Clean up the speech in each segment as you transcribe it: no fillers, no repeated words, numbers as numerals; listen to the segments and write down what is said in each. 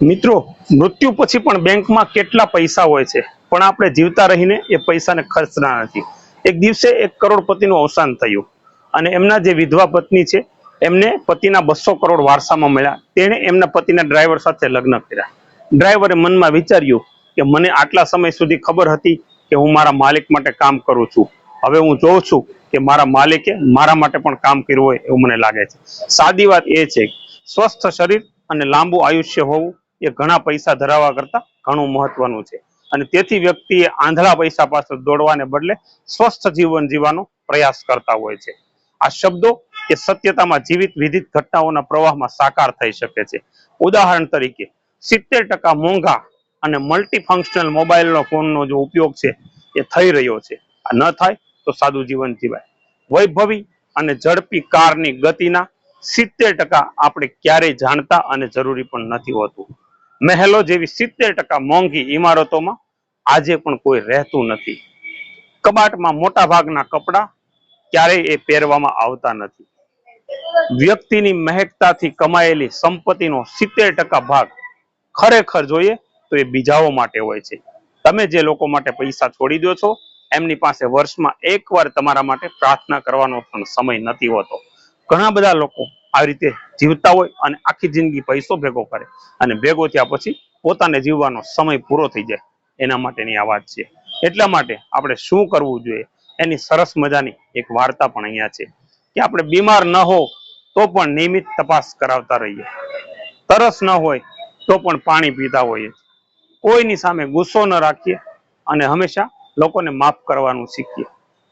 મિત્રો, મૃત્યુ પછી પણ બેંકમાં કેટલા પૈસા હોય છે, પણ આપણે જીવતા રહીને એ પૈસાને ખર્ચના નથી. એક દિવસે એક કરોડપતિનું અવસાન થયું અને એમના જે વિધવા પત્ની છે એમને પતિના 200 કરોડ વારસામાં મળ્યા. તેણે એમના પતિના ડ્રાઈવર સાથે લગ્ન કર્યા. ડ્રાઈવરે મનમાં વિચાર્યું કે મને આટલા સમય સુધી ખબર હતી કે હું મારા માલિક માટે કામ કરું છું. હવે હું જોઉં છું કે મારા માલિકે મારા માટે પણ કામ કર્યું હોય એવું મને લાગે છે. સાદી વાત એ છે, સ્વસ્થ શરીર અને લાંબુ આયુષ્ય હોવું એ ઘણા પૈસા ધરાવવા કરતા ઘણું મહત્વનું છે. અને તેથી વ્યક્તિએ આંધળા પૈસા પાછળ દોડવાને બદલે સ્વસ્થ જીવન જીવવાનો પ્રયાસ કરતા હોય છે. આ શબ્દો એ સત્યતામાં જીવિત વિધિત ઘટનાઓના પ્રવાહમાં સાકાર થઈ શકે છે. ઉદાહરણ તરીકે 70% મોંઘા અને મલ્ટીફંક્શનલ મોબાઈલનો ફોનનો જો ઉપયોગ છે એ થઈ રહ્યો છે. આ ન થાય તો સાદું જીવન જીવાય. વૈભવી અને ઝડપી કારની ગતિના 70% આપણે ક્યારેય જાણતા અને જરૂરી પણ નથી હોતું. મહેલો જેવી 70% મોંઘી ઇમારતોમાં આજે પણ કોઈ રહેતું નથી. કબાટમાં મોટા ભાગના કપડા ક્યારેય એ પહેરવામાં આવતા નથી. વ્યક્તિની મહેકતાથી કમાયેલી સંપત્તિનો 70% ભાગ ખરેખર જોઈએ તો એ બીજાઓ માટે હોય છે. તમે જે લોકો માટે પૈસા છોડી દો છો એમની પાસે વર્ષમાં એકવાર તમારા માટે પ્રાર્થના કરવાનો પણ સમય નથી હોતો. ઘણા બધા લોકો આ રીતે જીવતા હોય અને આખી જિંદગી પૈસો ભેગો કરે અને ભેગો થયા પછી પોતાને જીવવાનો સમય પૂરો થઈ જાય. એના માટેની આ વાત છે. એટલા માટે આપણે શું કરવું જોઈએ એની સરસ મજાની એક વાર્તા પણ અહીંયા છે કે આપણે બીમાર ન હો તો પણ નિયમિત તપાસ કરાવતા રહીએ. તરસ ન હોય તો પણ પાણી પીતા હોઈએ. કોઈની સામે ગુસ્સો ન રાખીએ અને હંમેશા લોકોને માફ કરવાનું શીખીએ.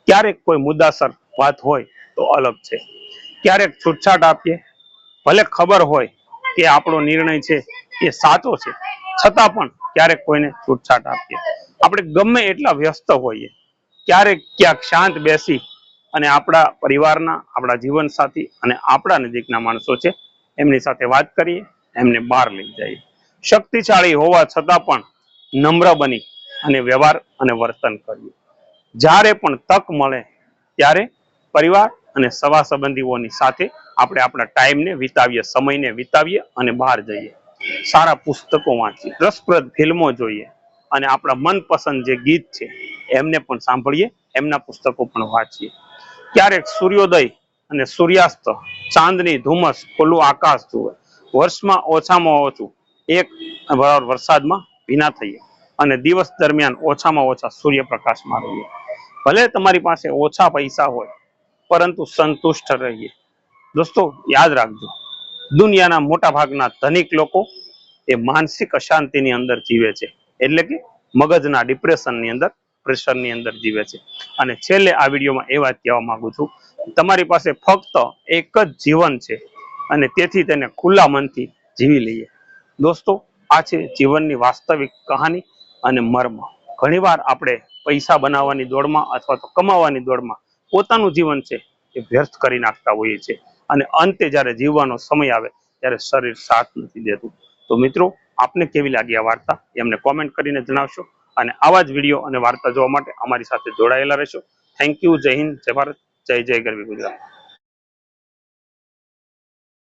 ક્યારેક કોઈ મુદ્દાસર વાત હોય તો અલગ છે. ક્યારેક છૂટછાટ આપીએ. ભલે ખબર હોય કે આપણો નિર્ણય છે એ સાચો છે, છતાં પણ ક્યારેક કોઈને છૂટછાટ આપીએ. આપણે ગમે એટલા વ્યસ્ત હોઈએ, ક્યારેક ક્યાંક શાંત બેસી અને આપણા પરિવારના, આપણા જીવનસાથી અને આપણા નજીકના માણસો છે એમની સાથે વાત કરીએ, એમને બહાર લઈ જઈએ. શક્તિશાળી હોવા છતાં પણ નમ્ર બની અને વ્યવહાર અને વર્તન કરીએ. જ્યારે પણ તક મળે ત્યારે પરિવાર અને સગા સંબંધીઓની સાથે આપણે આપણા ટાઈમને વિતાવીએ, સમયને વિતાવીએ અને બહાર જઈએ. સારા પુસ્તકો વાંચીએ, રસપ્રદ ફિલ્મો જોઈએ અને આપણા મનપસંદ જે ગીત છે એમને પણ સાંભળીએ, એમના પુસ્તકો પણ વાંચીએ. ક્યારેક સૂર્યોદય અને સૂર્યાસ્ત, ચાંદની ધુમ્મસ, ખુલ્લું આકાશ જુએ. વર્ષમાં ઓછામાં ઓછું એક વરસાદમાં ભીના થઈએ અને દિવસ દરમિયાન ઓછામાં ઓછા સૂર્યપ્રકાશમાં રહીએ. ભલે તમારી પાસે ઓછા પૈસા હોય પરંતુ સંતુષ્ટ રહીએ. દોસ્તો, યાદ રાખજો, દુનિયાના મોટા ભાગના ધનિક લોકો એ માનસિક અશાંતિની અંદર જીવે છે, એટલે કે મગજના ડિપ્રેશનની અંદર, પ્રેશરની અંદર જીવે છે. અને છેલ્લે આ વિડીયોમાં એ વાત કહેવા માંગુ છું, તમારી પાસે ફક્ત એક જ જીવન છે અને તેથી તેને ખુલ્લા મનથી જીવી લઈએ. દોસ્તો, આ છે જીવનની વાસ્તવિક કહાની અને મર્મ. ઘણીવાર આપણે પૈસા બનાવવાની દોડમાં અથવા તો કમાવાની દોડમાં પોતાનું જીવન છે એ વ્યર્થ કરી નાખતા હોઈએ છીએ અને અંતે જ્યારે જીવવાનો સમય આવે ત્યારે શરીર સાથ નથી દેતું. તો મિત્રો, આપને કેવી લાગી આ વાર્તા એ અમને કોમેન્ટ કરીને જણાવશો અને આવા જ વિડીયો અને વાર્તા જોવા માટે અમારી સાથે જોડાયેલા રહેશો. Thank you. જય હિન્દ, જય ભારત, જય જય ગરવી ગુજરાત.